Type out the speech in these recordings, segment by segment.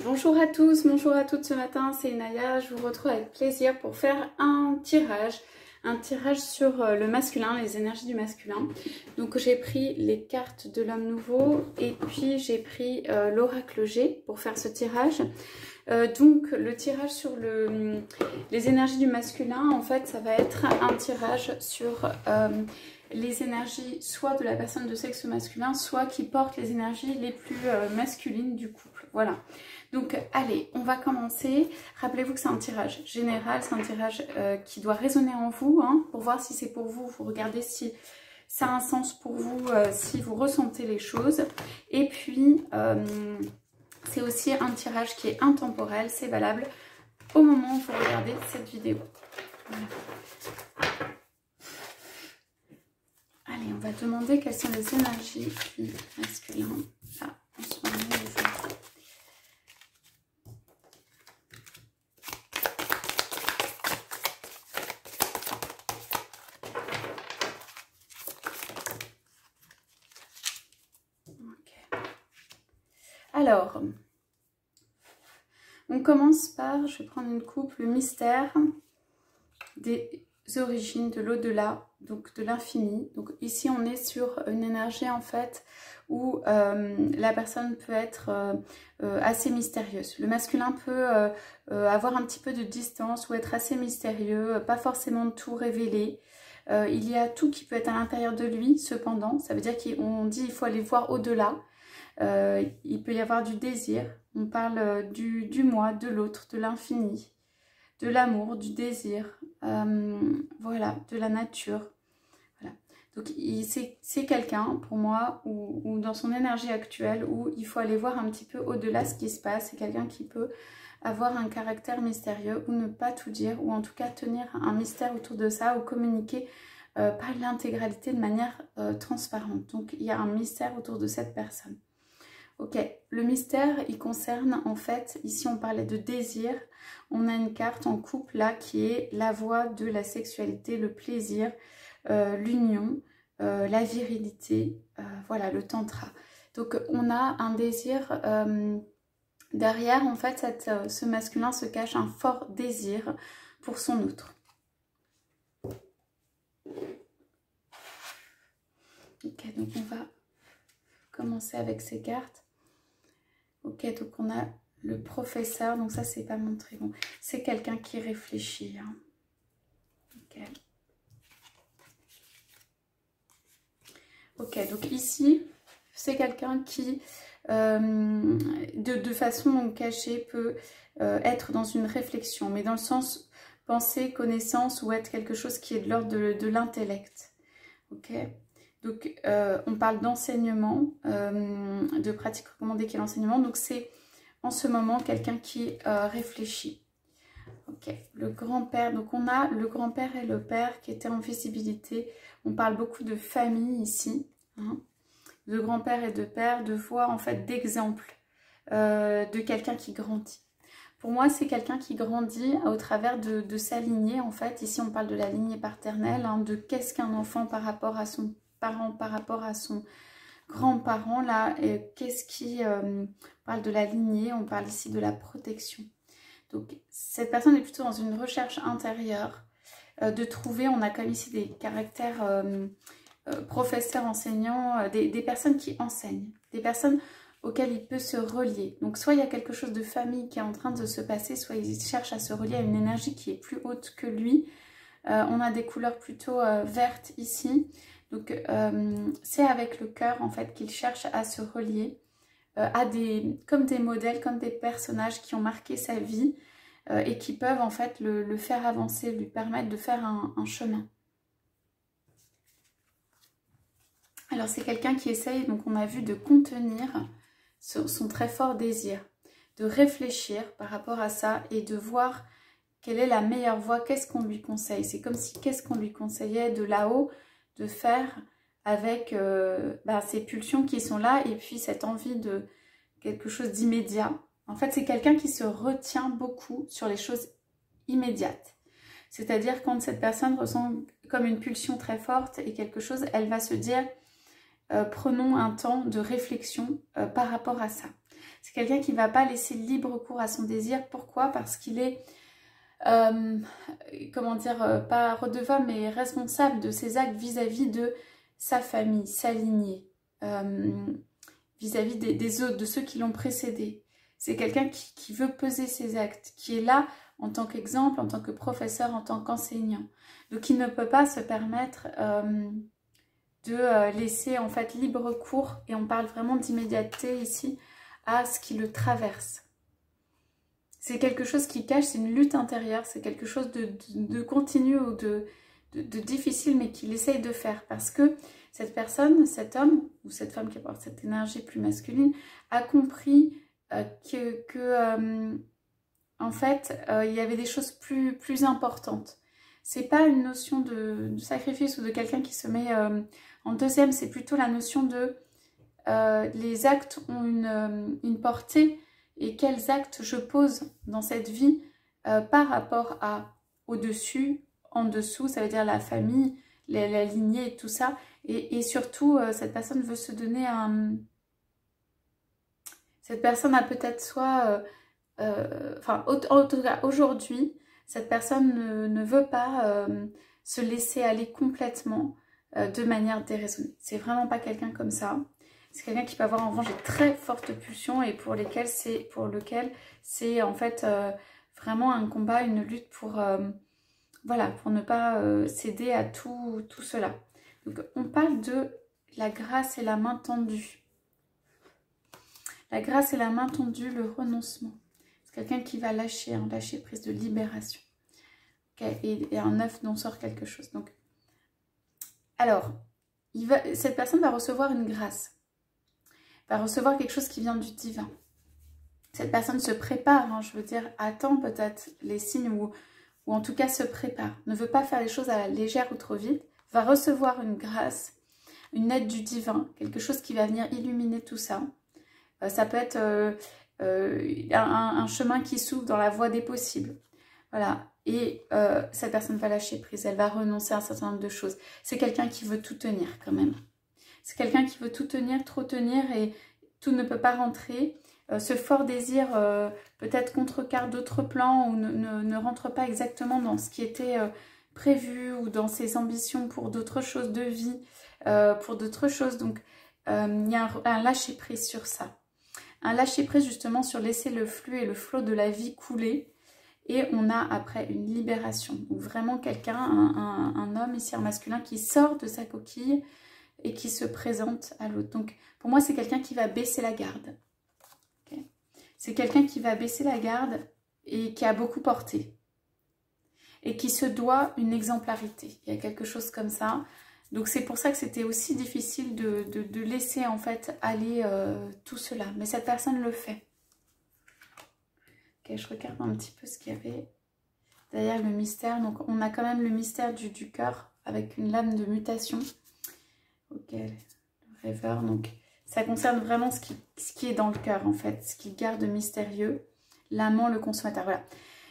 Bonjour à tous, bonjour à toutes ce matin, c'est Inaya, je vous retrouve avec plaisir pour faire un tirage sur le masculin, les énergies du masculin. Donc j'ai pris les cartes de l'homme nouveau et puis j'ai pris l'oracle G pour faire ce tirage. Donc le tirage sur les énergies du masculin, en fait ça va être un tirage sur les énergies soit de la personne de sexe masculin, soit qui porte les énergies les plus masculines du couple. Voilà. Donc allez, on va commencer. Rappelez-vous que c'est un tirage général, c'est un tirage qui doit résonner en vous, hein, pour voir si c'est pour vous. Vous regardez si ça a un sens pour vous, si vous ressentez les choses. Et puis, c'est aussi un tirage qui est intemporel, c'est valable au moment où vous regardez cette vidéo. Voilà. Allez, on va demander quelles sont les énergies du masculin là, en ce moment aujourd'hui. Alors, on commence par, je vais prendre une coupe, le mystère des origines, de l'au-delà, donc de l'infini. Donc ici, on est sur une énergie en fait où la personne peut être assez mystérieuse. Le masculin peut avoir un petit peu de distance ou être assez mystérieux, pas forcément tout révéler. Il y a tout qui peut être à l'intérieur de lui, cependant, ça veut dire qu'on dit qu'il faut aller voir au-delà. Il peut y avoir du désir, on parle du moi, de l'autre, de l'infini, de l'amour, du désir, voilà, de la nature. Voilà. Donc c'est quelqu'un pour moi, ou dans son énergie actuelle, où il faut aller voir un petit peu au-delà ce qui se passe. C'est quelqu'un qui peut avoir un caractère mystérieux, ou ne pas tout dire, ou en tout cas tenir un mystère autour de ça, ou communiquer pas l'intégralité de manière transparente. Donc il y a un mystère autour de cette personne. Ok, le mystère, il concerne en fait, ici on parlait de désir, on a une carte en couple là qui est la voie de la sexualité, le plaisir, l'union, la virilité, voilà, le tantra. Donc on a un désir, derrière en fait ce masculin se cache un fort désir pour son autre. Ok, donc on va commencer avec ces cartes. Ok, donc on a le professeur, donc ça c'est pas montré, bon, c'est quelqu'un qui réfléchit. Hein. Ok. Ok, donc ici, c'est quelqu'un qui, de façon cachée, peut être dans une réflexion, mais dans le sens pensée, connaissance, ou être quelque chose qui est de l'ordre de l'intellect. Ok. Donc, on parle d'enseignement, de pratique recommandée qui est l'enseignement. Donc, c'est en ce moment quelqu'un qui réfléchit. Ok, le grand-père. Donc, on a le grand-père et le père qui étaient en visibilité. On parle beaucoup de famille ici, hein, de grand-père et de père, de voix en fait d'exemple de quelqu'un qui grandit. Pour moi, c'est quelqu'un qui grandit au travers de sa lignée. En fait, ici, on parle de la lignée paternelle, hein, de qu'est-ce qu'un enfant par rapport à son parent, par rapport à son grand-parent. Là, qu'est-ce qui parle de la lignée, on parle ici de la protection. Donc, cette personne est plutôt dans une recherche intérieure de trouver, on a comme ici des caractères professeurs, enseignants, des personnes qui enseignent, des personnes auquel il peut se relier. Donc soit il y a quelque chose de famille qui est en train de se passer, soit il cherche à se relier à une énergie qui est plus haute que lui. On a des couleurs plutôt vertes ici. Donc c'est avec le cœur en fait qu'il cherche à se relier à comme des modèles, comme des personnages qui ont marqué sa vie et qui peuvent en fait le faire avancer, lui permettre de faire un chemin. Alors c'est quelqu'un qui essaye, donc on a vu, de contenir son très fort désir, de réfléchir par rapport à ça et de voir quelle est la meilleure voie, qu'est-ce qu'on lui conseille. C'est comme si qu'est-ce qu'on lui conseillait de là-haut de faire avec ces pulsions qui sont là et puis cette envie de quelque chose d'immédiat. En fait, c'est quelqu'un qui se retient beaucoup sur les choses immédiates. C'est-à-dire quand cette personne ressent comme une pulsion très forte et quelque chose, elle va se dire prenons un temps de réflexion par rapport à ça. C'est quelqu'un qui ne va pas laisser libre cours à son désir. Pourquoi? Parce qu'il est, comment dire, pas redevable, mais responsable de ses actes vis-à-vis de sa famille, sa lignée, vis-à-vis des autres, de ceux qui l'ont précédé. C'est quelqu'un qui veut peser ses actes, qui est là en tant qu'exemple, en tant que professeur, en tant qu'enseignant. Donc il ne peut pas se permettre de laisser en fait libre cours, et on parle vraiment d'immédiateté ici, à ce qui le traverse. C'est quelque chose qui cache, c'est une lutte intérieure, c'est quelque chose de continu ou de difficile, mais qu'il essaye de faire. Parce que cette personne, cet homme, ou cette femme qui apporte cette énergie plus masculine, a compris en fait, il y avait des choses plus importantes. C'est pas une notion de sacrifice ou de quelqu'un qui se met en deuxième, c'est plutôt la notion de les actes ont une portée, et quels actes je pose dans cette vie par rapport à au-dessus, en dessous, ça veut dire la famille, la lignée et tout ça. Et surtout, cette personne veut se donner un... Cette personne a peut-être soit... enfin, en tout cas, aujourd'hui, cette personne ne veut pas se laisser aller complètement de manière déraisonnée. C'est vraiment pas quelqu'un comme ça. C'est quelqu'un qui peut avoir en revanche des très fortes pulsions, et pour lequel c'est en fait vraiment un combat, une lutte pour, voilà, pour ne pas céder à tout cela. Donc on parle de la grâce et la main tendue. La grâce et la main tendue, le renoncement. C'est quelqu'un qui va lâcher, hein, lâcher prise de libération. Okay, et un œuf dont sort quelque chose. Donc, alors, cette personne va recevoir une grâce. Va recevoir quelque chose qui vient du divin. Cette personne se prépare, hein, je veux dire, attend peut-être les signes, ou en tout cas se prépare. Ne veut pas faire les choses à la légère ou trop vite. Va recevoir une grâce, une aide du divin, quelque chose qui va venir illuminer tout ça. Ça peut être un chemin qui s'ouvre dans la voie des possibles. Voilà. Et cette personne va lâcher prise, elle va renoncer à un certain nombre de choses. C'est quelqu'un qui veut tout tenir quand même. C'est quelqu'un qui veut tout tenir, trop tenir, et tout ne peut pas rentrer. Ce fort désir peut-être contrecarre d'autres plans, ou ne rentre pas exactement dans ce qui était prévu, ou dans ses ambitions pour d'autres choses de vie, pour d'autres choses. Donc il y a un lâcher-prise sur ça. Un lâcher-prise justement sur laisser le flux et le flot de la vie couler. Et on a après une libération, ou vraiment quelqu'un, un homme ici, un masculin, qui sort de sa coquille et qui se présente à l'autre. Donc pour moi, c'est quelqu'un qui va baisser la garde. Okay, c'est quelqu'un qui va baisser la garde et qui a beaucoup porté. Et qui se doit une exemplarité. Il y a quelque chose comme ça. Donc c'est pour ça que c'était aussi difficile de laisser en fait aller tout cela. Mais cette personne le fait. Ok, je regarde un petit peu ce qu'il y avait derrière le mystère. Donc on a quand même le mystère du cœur avec une lame de mutation. Ok, le rêveur. Donc ça concerne vraiment ce qui est dans le cœur en fait. Ce qu'il garde mystérieux. L'amant, le consommateur. Voilà.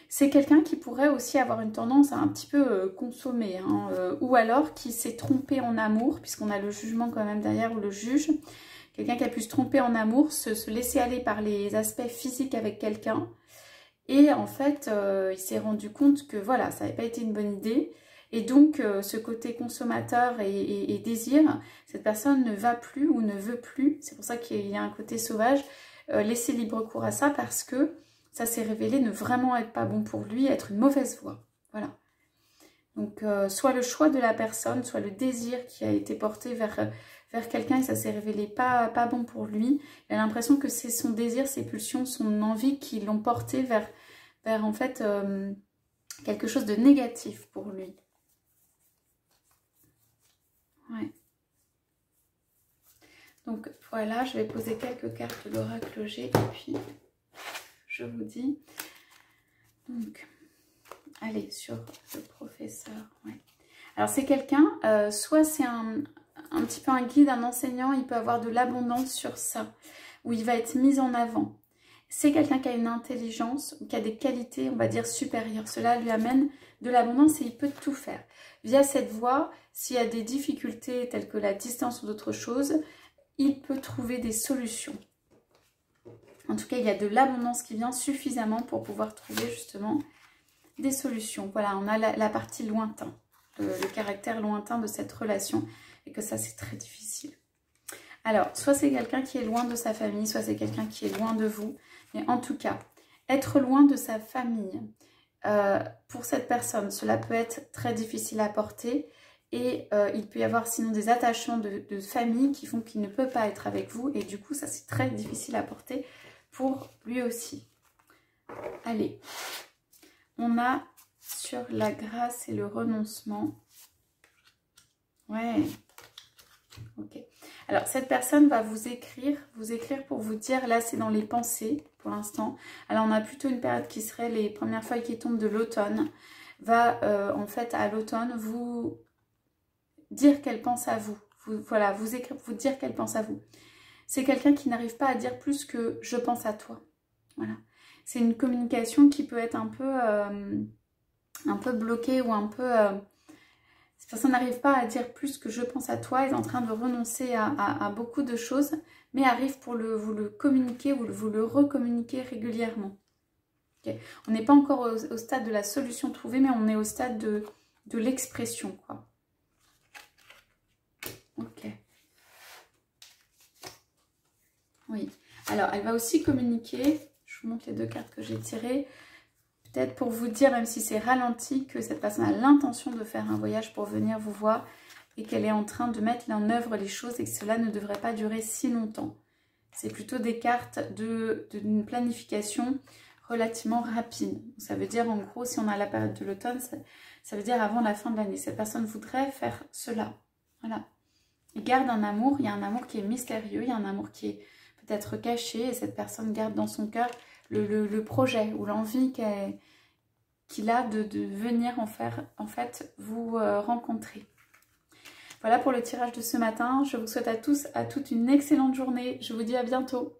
C'est quelqu'un qui pourrait aussi avoir une tendance à un petit peu consommer, hein, ou alors qui s'est trompé en amour, puisqu'on a le jugement quand même derrière, ou le juge. Quelqu'un qui a pu se tromper en amour, se laisser aller par les aspects physiques avec quelqu'un. Et en fait, il s'est rendu compte que voilà, ça n'avait pas été une bonne idée. Et donc, ce côté consommateur et désir, cette personne ne va plus ou ne veut plus. C'est pour ça qu'il y a un côté sauvage. Laisser libre cours à ça, parce que ça s'est révélé ne vraiment être pas bon pour lui, être une mauvaise voie. Voilà. Donc, soit le choix de la personne, soit le désir qui a été porté vers quelqu'un et ça s'est révélé pas bon pour lui. Il a l'impression que c'est son désir, ses pulsions, son envie qui l'ont porté vers en fait quelque chose de négatif pour lui. Ouais. Donc voilà, je vais poser quelques cartes de l'oracle G et puis je vous dis. Donc, allez, sur le professeur. Ouais. Alors c'est quelqu'un, soit c'est un petit peu un guide, un enseignant, il peut avoir de l'abondance sur ça, où il va être mis en avant. C'est quelqu'un qui a une intelligence, qui a des qualités, on va dire, supérieures. Cela lui amène de l'abondance et il peut tout faire. Via cette voie, s'il y a des difficultés telles que la distance ou d'autres choses, il peut trouver des solutions. En tout cas, il y a de l'abondance qui vient suffisamment pour pouvoir trouver justement des solutions. Voilà, on a la partie lointain, le caractère lointain de cette relation et que ça, c'est très difficile. Alors, soit c'est quelqu'un qui est loin de sa famille, soit c'est quelqu'un qui est loin de vous. Mais en tout cas, être loin de sa famille, pour cette personne, cela peut être très difficile à porter. Et il peut y avoir sinon des attachements de famille qui font qu'il ne peut pas être avec vous. Et du coup, ça c'est très difficile à porter pour lui aussi. Allez, on a sur la grâce et le renoncement. Ouais, ok. Alors, cette personne va vous écrire pour vous dire, là c'est dans les pensées pour l'instant. Alors, on a plutôt une période qui serait les premières feuilles qui tombent de l'automne. Va en fait à l'automne vous dire qu'elle pense à vous. Voilà, vous écrire, vous dire qu'elle pense à vous. C'est quelqu'un qui n'arrive pas à dire plus que je pense à toi. Voilà. C'est une communication qui peut être un peu bloquée ou un peu... cette personne n'arrive pas à dire plus que je pense à toi, elle est en train de renoncer à beaucoup de choses, mais arrive pour vous le communiquer ou vous le recommuniquer régulièrement. Okay. On n'est pas encore au stade de la solution trouvée, mais on est au stade de l'expression, quoi. Ok. Oui. Alors, elle va aussi communiquer. Je vous montre les 2 cartes que j'ai tirées. Peut-être pour vous dire, même si c'est ralenti, que cette personne a l'intention de faire un voyage pour venir vous voir et qu'elle est en train de mettre en œuvre les choses et que cela ne devrait pas durer si longtemps. C'est plutôt des cartes d'une planification relativement rapide. Ça veut dire, en gros, si on a la période de l'automne, ça veut dire avant la fin de l'année. Cette personne voudrait faire cela. Voilà. Il garde un amour, il y a un amour qui est mystérieux, il y a un amour qui est peut-être caché et cette personne garde dans son cœur le projet ou l'envie qu'il a de venir en fait vous rencontrer. Voilà pour le tirage de ce matin. Je vous souhaite à tous, à toutes une excellente journée. Je vous dis à bientôt.